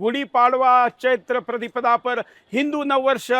गुड़ी पाड़वा चैत्र प्रतिपदा पर हिंदू नववर्ष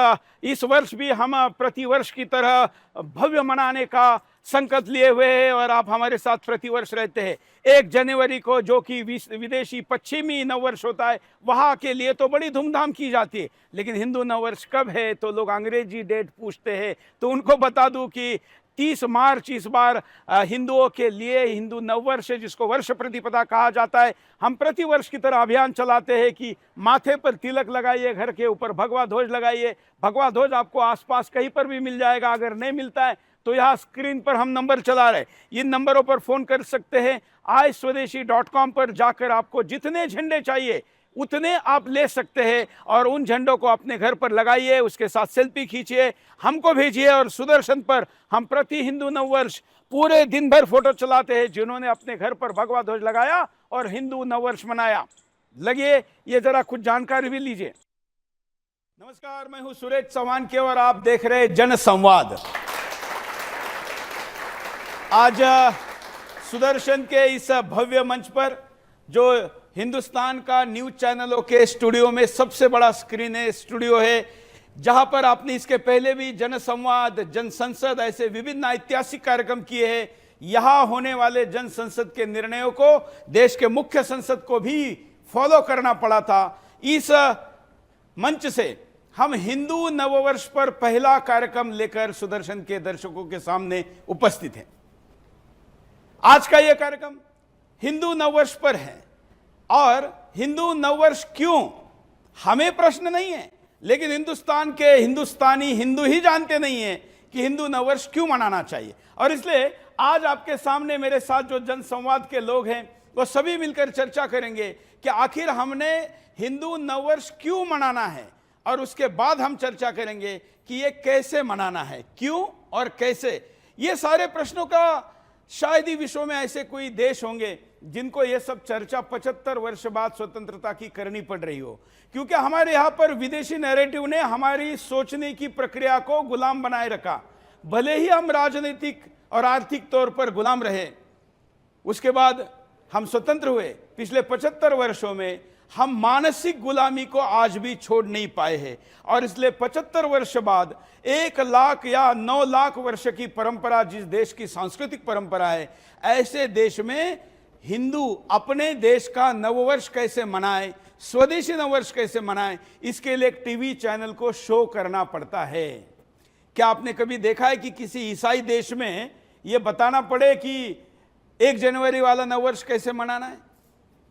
इस वर्ष भी हम प्रतिवर्ष की तरह भव्य मनाने का संकल्प लिए हुए हैं और आप हमारे साथ प्रतिवर्ष रहते हैं। 1 जनवरी को जो कि विदेशी पश्चिमी नववर्ष होता है वहाँ के लिए तो बड़ी धूमधाम की जाती है, लेकिन हिंदू नववर्ष कब है तो लोग अंग्रेजी डेट पूछते हैं। तो उनको बता दूं कि 30 मार्च इस बार हिंदुओं के लिए हिंदू नववर्ष है, जिसको वर्ष प्रतिपदा कहा जाता है। हम प्रतिवर्ष की तरह अभियान चलाते हैं कि माथे पर तिलक लगाइए, घर के ऊपर भगवा ध्वज लगाइए। भगवा ध्वज आपको आसपास कहीं पर भी मिल जाएगा, अगर नहीं मिलता है तो यहाँ स्क्रीन पर हम नंबर चला रहे हैं, इन नंबरों पर फोन कर सकते हैं। iSwadeshi.com पर जाकर आपको जितने झंडे चाहिए उतने आप ले सकते हैं और उन झंडों को अपने घर पर लगाइए, उसके साथ सेल्फी खींचिए, हमको भेजिए। और सुदर्शन पर हम प्रति हिंदू नववर्ष पूरे दिन भर फोटो चलाते हैं जिन्होंने अपने घर पर भगवा ध्वज लगाया और हिंदू नववर्ष मनाया। लगिए ये जरा कुछ जानकारी भी लीजिए। नमस्कार, मैं हूं सुरेश चौहान के और आप देख रहे हैं जन संवाद। आज सुदर्शन के इस भव्य मंच पर जो हिंदुस्तान का न्यूज चैनलों के स्टूडियो में सबसे बड़ा स्टूडियो है, जहां पर आपने इसके पहले भी जन संवाद, जन संसद ऐसे विभिन्न ऐतिहासिक कार्यक्रम किए हैं। यहां होने वाले जन संसद के निर्णयों को देश के मुख्य संसद को भी फॉलो करना पड़ा था। इस मंच से हम हिंदू नववर्ष पर पहला कार्यक्रम लेकर सुदर्शन के दर्शकों के सामने उपस्थित हैं। आज का यह कार्यक्रम हिंदू नववर्ष पर है और हिंदू नववर्ष क्यों, हमें प्रश्न नहीं है, लेकिन हिंदुस्तान के हिंदुस्तानी हिंदू ही जानते नहीं है कि हिंदू नववर्ष क्यों मनाना चाहिए। और इसलिए आज आपके सामने मेरे साथ जो जन संवाद के लोग हैं वो सभी मिलकर चर्चा करेंगे कि आखिर हमने हिंदू नववर्ष क्यों मनाना है, और उसके बाद हम चर्चा करेंगे कि ये कैसे मनाना है, क्यों और कैसे। ये सारे प्रश्नों का शायद ही विश्व में ऐसे कोई देश होंगे जिनको ये सब चर्चा 75 वर्ष बाद स्वतंत्रता की करनी पड़ रही हो, क्योंकि हमारे यहाँ पर विदेशी नैरेटिव ने हमारी सोचने की प्रक्रिया को गुलाम बनाए रखा। भले ही हम राजनीतिक और आर्थिक तौर पर गुलाम रहे, उसके बाद हम स्वतंत्र हुए, पिछले 75 वर्षों में हम मानसिक गुलामी को आज भी छोड़ नहीं पाए हैं। और इसलिए 75 वर्ष बाद 1 लाख या 9 लाख वर्ष की परंपरा, जिस देश की सांस्कृतिक परंपरा है, ऐसे देश में हिंदू अपने देश का नववर्ष कैसे मनाए, स्वदेशी नववर्ष कैसे मनाए, इसके लिए एक टीवी चैनल को शो करना पड़ता है। क्या आपने कभी देखा है कि किसी ईसाई देश में यह बताना पड़े कि 1 जनवरी वाला नववर्ष कैसे मनाना है?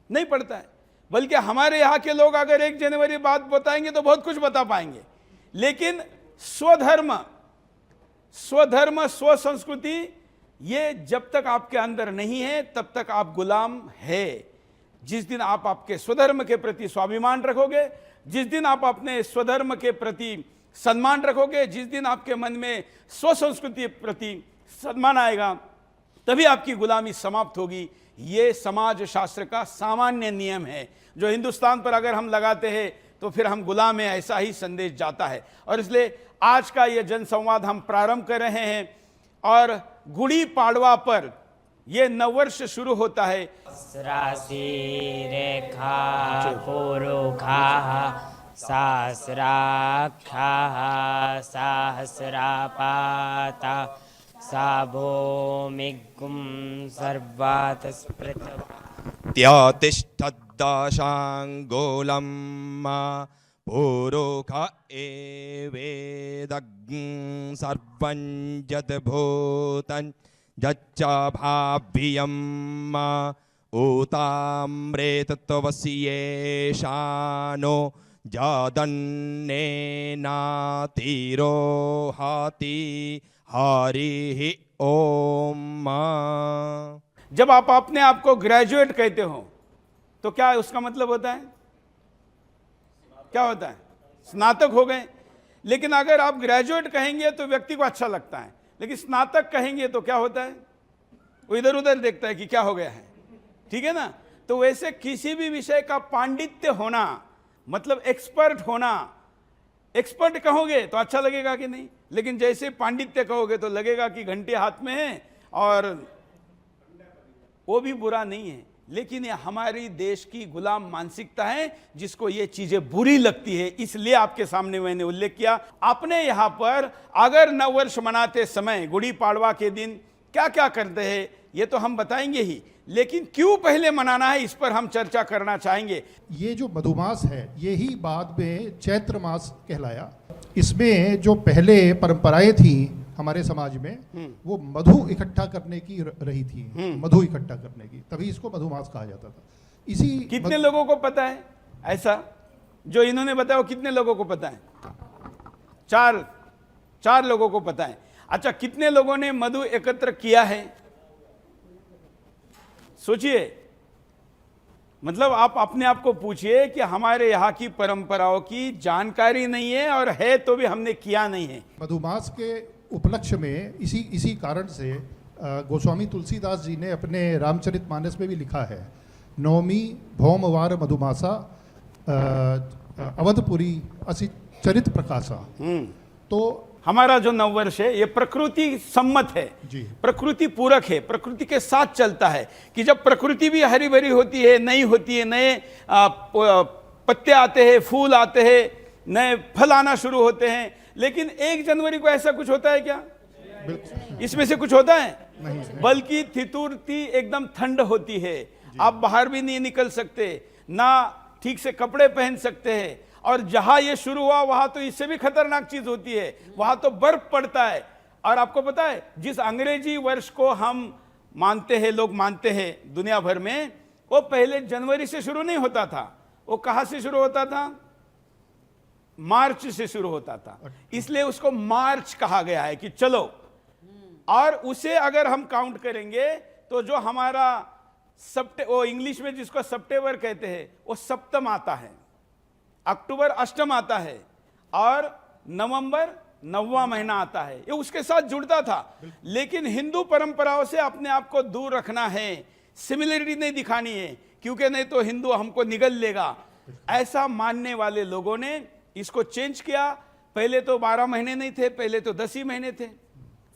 नहीं पड़ता है। बल्कि हमारे यहाँ के लोग अगर 1 जनवरी बाद बताएंगे तो बहुत कुछ बता पाएंगे, लेकिन स्वधर्म, स्व संस्कृति, ये जब तक आपके अंदर नहीं है तब तक आप गुलाम है। जिस दिन आप आपके स्वधर्म के प्रति स्वाभिमान रखोगे, जिस दिन आप अपने स्वधर्म के प्रति सम्मान रखोगे, जिस दिन आपके मन में स्व संस्कृति प्रति सम्मान आएगा, तभी आपकी गुलामी समाप्त होगी। ये समाज शास्त्र का सामान्य नियम है जो हिंदुस्तान पर अगर हम लगाते हैं तो फिर हम गुलाम हैं, ऐसा ही संदेश जाता है। और इसलिए आज का ये जनसंवाद हम प्रारंभ कर रहे हैं और गुड़ी पाड़वा पर यह नववर्ष शुरू होता है। राशि रेखा पुरुखाः सहस्राक्षाः सहस्रापाता सा भूमिगुं सर्वातस्पृतवा त्यातिष्ठद्दाशाङ्गुलं पुरुख एवेदग्ं सर्वं यद्भूतं यच्च भाव्यं ऊताम्रेतत्वस्येषानो यदन्नेनातिरोहति हरिः ओम। जब आप अपने आप को ग्रेजुएट कहते हो तो क्या उसका मतलब होता है? क्या होता है? स्नातक हो गए। लेकिन अगर आप ग्रेजुएट कहेंगे तो व्यक्ति को अच्छा लगता है, लेकिन स्नातक कहेंगे तो क्या होता है? वो इधर उधर देखता है कि क्या हो गया है। ठीक है ना? तो वैसे किसी भी विषय का पांडित्य होना मतलब एक्सपर्ट होना। एक्सपर्ट कहोगे तो अच्छा लगेगा कि नहीं, लेकिन जैसे पांडित्य कहोगे तो लगेगा कि घंटे हाथ में है, और वो भी बुरा नहीं है। लेकिन ये हमारी देश की गुलाम मानसिकता है जिसको ये चीजें बुरी लगती है, इसलिए आपके सामने मैंने उल्लेख किया। आपने यहाँ पर अगर नववर्ष मनाते समय गुड़ी पाड़वा के दिन क्या क्या करते हैं ये तो हम बताएंगे ही, लेकिन क्यों पहले मनाना है इस पर हम चर्चा करना चाहेंगे। ये जो मधुमास है यही बाद में चैत्र मास कहलाया। इसमें जो पहले परंपराएं थी हमारे समाज में वो मधु इकट्ठा करने की रही थी, मधु इकट्ठा करने की, तभी इसको मधुमास कहा जाता था। इसी कितने लोगों को पता है ऐसा जो इन्होंने बताया, कितने लोगों को पता है? चार लोगों को पता है। अच्छा, कितने लोगों ने मधु एकत्र किया है? सोचिए, मतलब आप अपने आप को पूछिए कि हमारे यहाँ की परंपराओं की जानकारी नहीं है और है तो भी हमने किया नहीं है। मधुमास के उपलक्ष्य में इसी कारण से गोस्वामी तुलसीदास जी ने अपने रामचरितमानस में भी लिखा है, नवमी भौमवार मधुमासा अवधपुरी असि चरित प्रकाशा। तो हमारा जो नववर्ष है ये प्रकृति सम्मत है जी, प्रकृति पूरक है, प्रकृति के साथ चलता है कि जब प्रकृति भी हरी भरी होती है, नई होती है, नए पत्ते आते हैं, फूल आते हैं, नए फल आना शुरू होते हैं। लेकिन 1 जनवरी को ऐसा कुछ होता है क्या? इसमें से कुछ होता है? नहीं। बल्कि तितुरती एकदम ठंड होती है, आप बाहर भी नहीं निकल सकते, ना ठीक से कपड़े पहन सकते हैं। और जहां ये शुरू हुआ वहां तो इससे भी खतरनाक चीज होती है, वहां तो बर्फ पड़ता है। और आपको पता है जिस अंग्रेजी वर्ष को हम मानते हैं, लोग मानते हैं दुनिया भर में, वो पहले जनवरी से शुरू नहीं होता था। वो कहां से शुरू होता था? मार्च से शुरू होता था, इसलिए उसको मार्च कहा गया है कि चलो। और उसे अगर हम काउंट करेंगे तो जो हमारा वो इंग्लिश में जिसको सितंबर कहते हैं वो सप्तम आता है, अक्टूबर अष्टम आता है और नवंबर 9वां महीना आता है। ये उसके साथ जुड़ता था। लेकिन हिंदू परंपराओं से अपने आप को दूर रखना है, सिमिलरिटी नहीं दिखानी है, क्योंकि नहीं तो हिंदू हमको निगल लेगा। ऐसा मानने वाले लोगों ने इसको चेंज किया। पहले तो 12 महीने नहीं थे, पहले तो 10 ही महीने थे।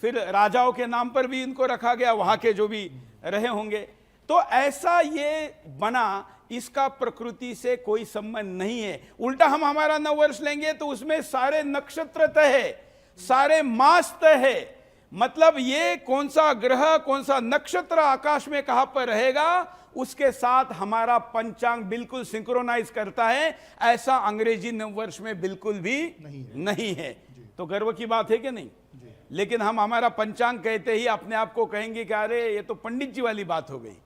फिर राजाओं के नाम पर भी इनको रखा गया, वहां के जो भी रहे होंगे। तो ऐसा ये बना, इसका प्रकृति से कोई संबंध नहीं है। उल्टा हम हमारा नववर्ष लेंगे तो उसमें सारे नक्षत्र तय है, सारे मास तय है। मतलब ये कौन सा ग्रह, कौन सा नक्षत्र आकाश में कहां पर रहेगा, उसके साथ हमारा पंचांग बिल्कुल सिंक्रोनाइज करता है। ऐसा अंग्रेजी नववर्ष में बिल्कुल भी नहीं है। तो गर्व की बात है कि नहीं? लेकिन हम हमारा पंचांग कहते ही अपने आप को कहेंगे कि अरे ये तो पंडित जी वाली बात हो गई,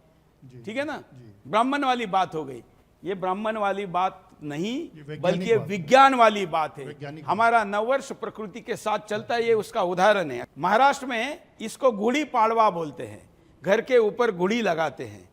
ठीक है ना, ब्राह्मण वाली बात हो गई। ये ब्राह्मण वाली बात नहीं, बल्कि ये विज्ञान वाली बात है। हमारा नववर्ष प्रकृति के साथ चलता है, ये उसका उदाहरण है। महाराष्ट्र में इसको गुड़ी पाड़वा बोलते हैं, घर के ऊपर गुड़ी लगाते हैं।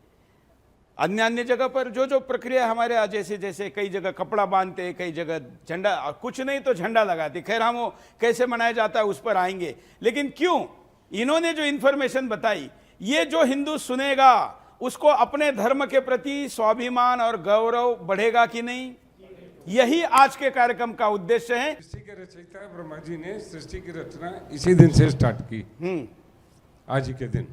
अन्य अन्य जगह पर जो जो प्रक्रिया हमारे यहाँ जैसे जैसे कई जगह कपड़ा बांधते हैं, कई जगह झंडा, कुछ नहीं तो झंडा लगाते। खैर हम वो कैसे मनाया जाता है उस पर आएंगे। लेकिन क्यों इन्होंने जो इंफॉर्मेशन बताई, ये जो हिंदू सुनेगा उसको अपने धर्म के प्रति स्वाभिमान और गौरव बढ़ेगा कि नहीं? यही आज के कार्यक्रम का उद्देश्य है। सृष्टि के रचयिता ब्रह्मा जी ने सृष्टि की रचना इसी दिन से स्टार्ट की, आज ही के दिन।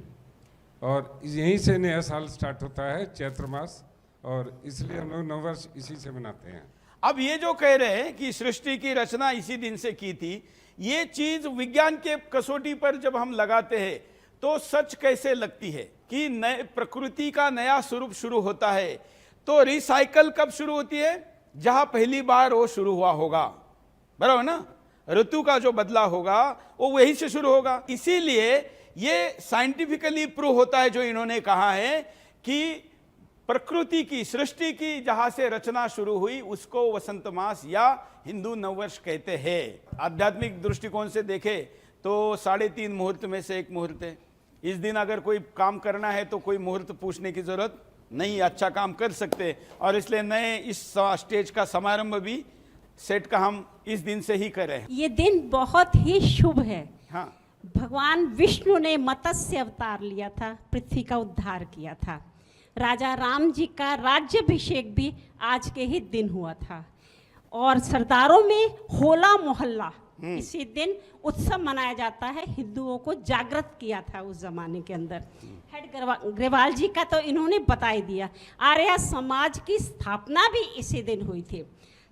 और यहीं से नया साल स्टार्ट होता है, चैत्र मास, और इसलिए हम लोग नववर्ष इसी से मनाते हैं। अब ये जो कह रहे हैं कि सृष्टि की रचना इसी दिन से की थी, ये चीज विज्ञान के कसौटी पर जब हम लगाते हैं तो सच कैसे लगती है कि नए प्रकृति का नया स्वरूप शुरू होता है। तो रिसाइकल कब शुरू होती है? जहां पहली बार वो शुरू हुआ होगा, बराबर ना? ऋतु का जो बदला होगा वो वहीं से शुरू होगा। इसीलिए ये साइंटिफिकली प्रूव होता है जो इन्होंने कहा है कि प्रकृति की, सृष्टि की जहां से रचना शुरू हुई उसको वसंत मास या हिंदू नववर्ष कहते हैं। आध्यात्मिक दृष्टिकोण से देखे तो 3.5 मुहूर्त में से एक मुहूर्त है। इस दिन अगर कोई काम करना है तो कोई मुहूर्त पूछने की जरूरत नहीं, अच्छा काम कर सकते। और इसलिए नए इस स्टेज का समारंभ भी सेट का हम इस दिन से ही करें। ये दिन बहुत ही शुभ है। हाँ, भगवान विष्णु ने मत्स्य अवतार लिया था, पृथ्वी का उद्धार किया था। राजा राम जी का राज्याभिषेक भी आज के ही दिन हुआ था। और सरदारों में होला मोहल्ला इसी दिन उत्सव मनाया जाता है। हिंदुओं को जागृत किया था उस जमाने के अंदर। हेड ग्रेवाल जी का तो इन्होंने बता ही दिया। आर्य समाज की स्थापना भी इसी दिन हुई थी।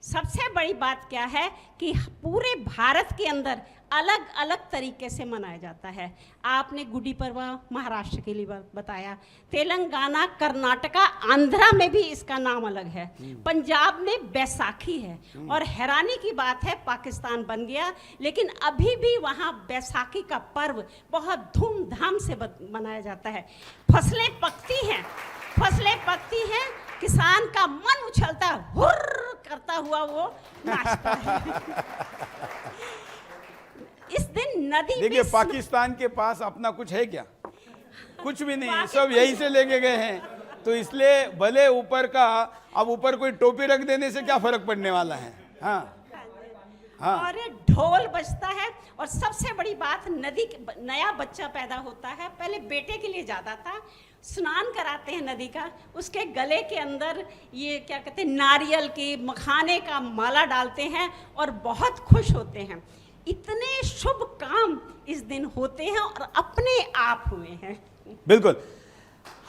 सबसे बड़ी बात क्या है कि पूरे भारत के अंदर अलग अलग तरीके से मनाया जाता है। आपने गुड़ी पर्व महाराष्ट्र के लिए बताया, तेलंगाना, कर्नाटका, आंध्रा में भी इसका नाम अलग है, पंजाब में बैसाखी है, और हैरानी की बात है पाकिस्तान बन गया लेकिन अभी भी वहाँ बैसाखी का पर्व बहुत धूमधाम से मनाया जाता है। फसलें पकती हैं, किसान का मन उछलता हुर्र करता हुआ वो नाचता है। इस दिन नदी देखिए पाकिस्तान के पास अपना कुछ है क्या? कुछ भी नहीं है, सब यहीं से लेके गए हैं। तो इसलिए भले ऊपर का, अब ऊपर कोई टोपी रख देने से क्या फर्क पड़ने वाला है। हाँ हाँ। और ढोल बजता है, और सबसे बड़ी बात नदी नया बच्चा पैदा होता है, पहले बेटे के लिए जाता था, स्नान कराते हैं नदी का, उसके गले के अंदर ये क्या कहते हैं नारियल के मखाने का माला डालते हैं और बहुत खुश होते हैं। इतने शुभ काम इस दिन होते हैं और अपने आप हुए हैं। बिल्कुल।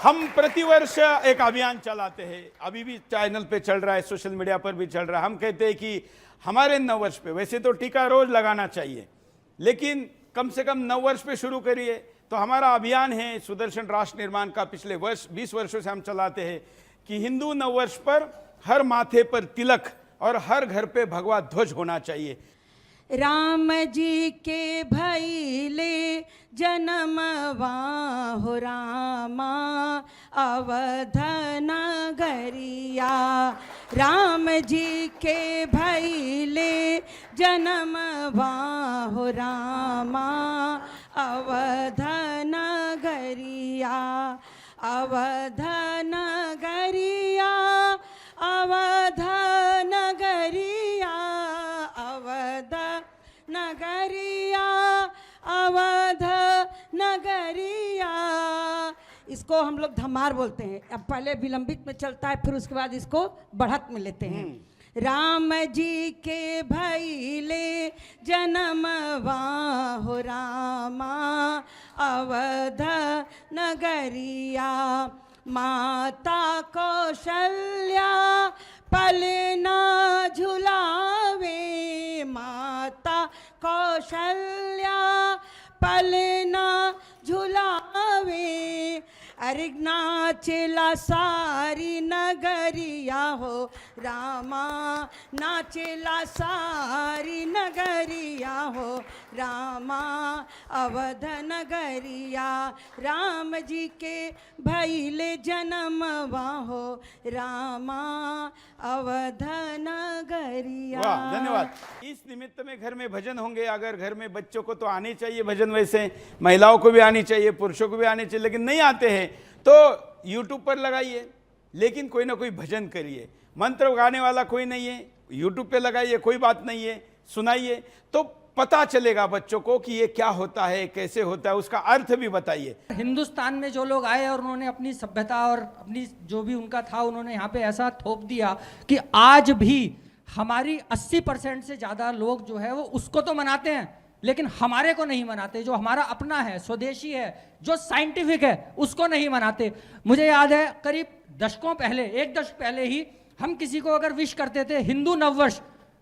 हम प्रतिवर्ष एक अभियान चलाते हैं, अभी भी चैनल पे चल रहा है, सोशल मीडिया पर भी चल रहा है। हम कहते हैं कि हमारे नववर्ष पे, वैसे तो टीका रोज लगाना चाहिए लेकिन कम से कम नववर्ष पे शुरू करिए। तो हमारा अभियान है सुदर्शन राष्ट्र निर्माण का, पिछले 20 वर्षों से हम चलाते हैं कि हिंदू नववर्ष पर हर माथे पर तिलक और हर घर पे भगवा ध्वज होना चाहिए। राम जी के भैले जन्मवा हो रामा अवध नगरिया। राम जी के भैले जन्मवा हो रामा अवध नगरिया। अवध नगरिया, अवध नगरिया, अवध नगरिया, अवध नगरिया। इसको हम लोग धमार बोलते हैं। अब पहले विलंबित में चलता है, फिर उसके बाद इसको बढ़त में लेते हैं। राम जी के भैले जन्मवा हो रामा अवध नगरिया। माता कौशल्या पलना झुलावे, माता कौशल्या पलना झुलावे। अरे नाचला सारी नगरिया हो रामा, नाचला सारी नगरिया हो रामा अवध नगरिया। राम जी के भैले जन्मवा हो रामा अवध नगरिया। वाह, धन्यवाद। इस निमित्त में घर में भजन होंगे। अगर घर में बच्चों को तो आने चाहिए भजन, वैसे महिलाओं को भी आनी चाहिए, पुरुषों को भी आने चाहिए, लेकिन नहीं आते हैं तो YouTube पर लगाइए, लेकिन कोई ना कोई भजन करिए। मंत्र गाने वाला कोई नहीं है, YouTube पे लगाइए, कोई बात नहीं है, सुनाइए, तो पता चलेगा बच्चों को कि ये क्या होता है, कैसे होता है, उसका अर्थ भी बताइए। हिंदुस्तान में जो लोग आए और उन्होंने अपनी सभ्यता और अपनी जो भी उनका था, उन्होंने यहाँ पे ऐसा थोप दिया कि आज भी हमारी 80% से ज़्यादा लोग जो है वो उसको तो मनाते हैं लेकिन हमारे को नहीं मनाते। जो हमारा अपना है, स्वदेशी है, जो साइंटिफिक है, उसको नहीं मनाते। मुझे याद है करीब दशकों पहले, 1 दशक पहले ही हम किसी को अगर विश करते थे हिंदू नववर्ष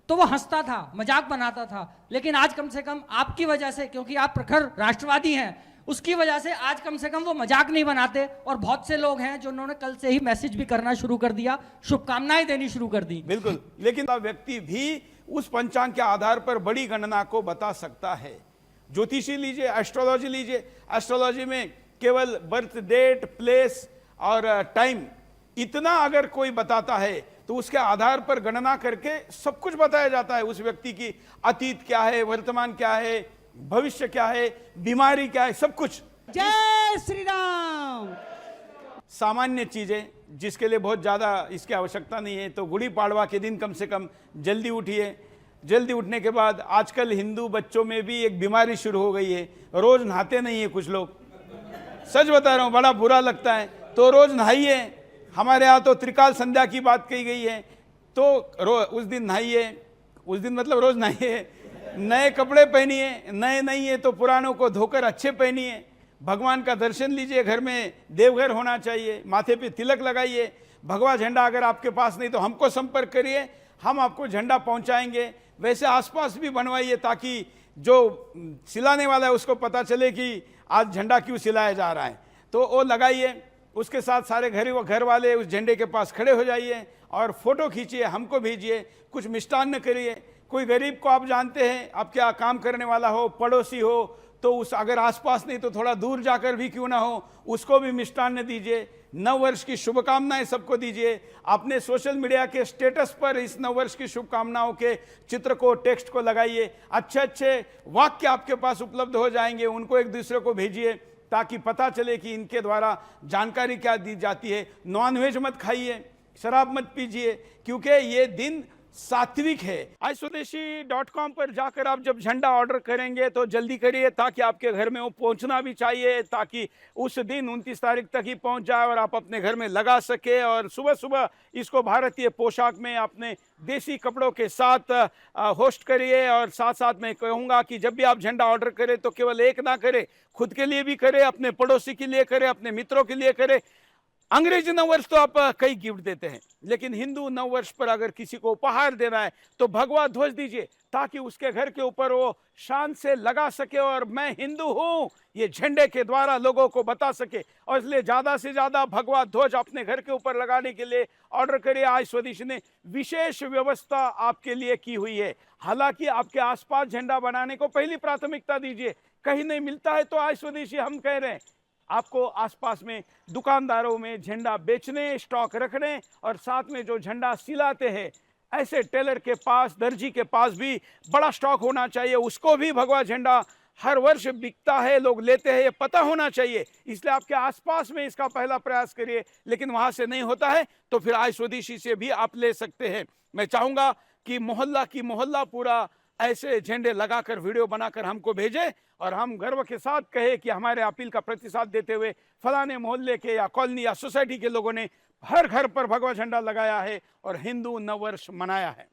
तो वो हंसता था, मजाक बनाता था। लेकिन आज कम से कम आपकी वजह से, क्योंकि आप प्रखर राष्ट्रवादी हैं, उसकी वजह से आज कम से कम वो मजाक नहीं बनाते। और बहुत से लोग हैं जो उन्होंने कल से ही मैसेज भी करना शुरू कर दिया, शुभकामनाएं देनी शुरू कर दी। बिल्कुल, लेकिन व्यक्ति भी उस पंचांग के आधार पर बड़ी गणना को बता सकता है। ज्योतिषी लीजिए, एस्ट्रोलॉजी लीजिए, एस्ट्रोलॉजी में केवल बर्थ डेट, प्लेस और टाइम इतना अगर कोई बताता है तो उसके आधार पर गणना करके सब कुछ बताया जाता है। उस व्यक्ति की अतीत क्या है, वर्तमान क्या है, भविष्य क्या है, बीमारी क्या है, सब कुछ। जय श्री राम। सामान्य चीजें जिसके लिए बहुत ज़्यादा इसकी आवश्यकता नहीं है, तो गुड़ी पाड़वा के दिन कम से कम जल्दी उठिए। जल्दी उठने के बाद आजकल हिंदू बच्चों में भी एक बीमारी शुरू हो गई है, रोज नहाते नहीं है कुछ लोग। सच बता रहा हूँ, बड़ा बुरा लगता है। तो रोज नहाइए। हमारे यहाँ तो त्रिकाल संध्या की बात कही गई है, तो उस दिन नहाइए, उस दिन मतलब रोज नहाइए, नए कपड़े पहनिए, नए नहीं है तो पुरानों को धोकर अच्छे पहनिए, भगवान का दर्शन लीजिए, घर में देवघर होना चाहिए, माथे पे तिलक लगाइए। भगवा झंडा अगर आपके पास नहीं तो हमको संपर्क करिए, हम आपको झंडा पहुंचाएंगे। वैसे आसपास भी बनवाइए ताकि जो सिलाने वाला है उसको पता चले कि आज झंडा क्यों सिलाया जा रहा है, तो वो लगाइए। उसके साथ सारे घर वाले उस झंडे के पास खड़े हो जाइए और फोटो खींचिए, हमको भेजिए, कुछ मिष्टान्न करिए। कोई गरीब को आप जानते हैं, आप क्या काम करने वाला हो, पड़ोसी हो, तो उस अगर आसपास नहीं तो थोड़ा दूर जाकर भी क्यों ना हो, उसको भी मिष्टान्न दीजिए। नव वर्ष की शुभकामनाएं सबको दीजिए। आपने सोशल मीडिया के स्टेटस पर इस नव वर्ष की शुभकामनाओं के चित्र को, टेक्स्ट को लगाइए। अच्छे अच्छे वाक्य आपके पास उपलब्ध हो जाएंगे, उनको एक दूसरे को भेजिए ताकि पता चले कि इनके द्वारा जानकारी क्या दी जाती है। नॉनवेज मत खाइए, शराब मत पीजिए, क्योंकि ये दिन सात्विक है। iSwadeshi.com पर जाकर आप जब झंडा ऑर्डर करेंगे तो जल्दी करिए ताकि आपके घर में वो पहुंचना भी चाहिए, ताकि उस दिन 29 तारीख तक ही पहुंच जाए और आप अपने घर में लगा सके। और सुबह सुबह इसको भारतीय पोशाक में अपने देसी कपड़ों के साथ होस्ट करिए। और साथ साथ मैं कहूँगा कि जब भी आप झंडा ऑर्डर करें तो केवल एक ना करें, खुद के लिए भी करें, अपने पड़ोसी के लिए करें, अपने मित्रों के लिए करें। अंग्रेजी नववर्ष तो आप कई गिफ्ट देते हैं, लेकिन हिंदू नववर्ष पर अगर किसी को उपहार देना है तो भगवा ध्वज दीजिए ताकि उसके घर के ऊपर वो शान से लगा सके और मैं हिंदू हूं ये झंडे के द्वारा लोगों को बता सके। और इसलिए ज्यादा से ज्यादा भगवा ध्वज अपने घर के ऊपर लगाने के लिए ऑर्डर करिए। आज स्वदेशी ने विशेष व्यवस्था आपके लिए की हुई है। हालांकि आपके आसपास झंडा बनाने को पहली प्राथमिकता दीजिए, कहीं नहीं मिलता है तो आज स्वदेशी हम कह रहे हैं आपको आसपास में दुकानदारों में झंडा बेचने, स्टॉक रखने और साथ में जो झंडा सिलाते हैं ऐसे टेलर के पास, दर्जी के पास भी बड़ा स्टॉक होना चाहिए। उसको भी भगवा झंडा हर वर्ष बिकता है, लोग लेते हैं, ये पता होना चाहिए। इसलिए आपके आसपास में इसका पहला प्रयास करिए, लेकिन वहां से नहीं होता है तो फिर आज स्वदेशी से भी आप ले सकते हैं। मैं चाहूंगा कि मोहल्ला पूरा ऐसे झंडे लगाकर वीडियो बनाकर हमको भेजे और हम गर्व के साथ कहे कि हमारे अपील का प्रतिसाद देते हुए फलाने मोहल्ले के या कॉलोनी या सोसाइटी के लोगों ने हर घर पर भगवा झंडा लगाया है और हिंदू नववर्ष मनाया है।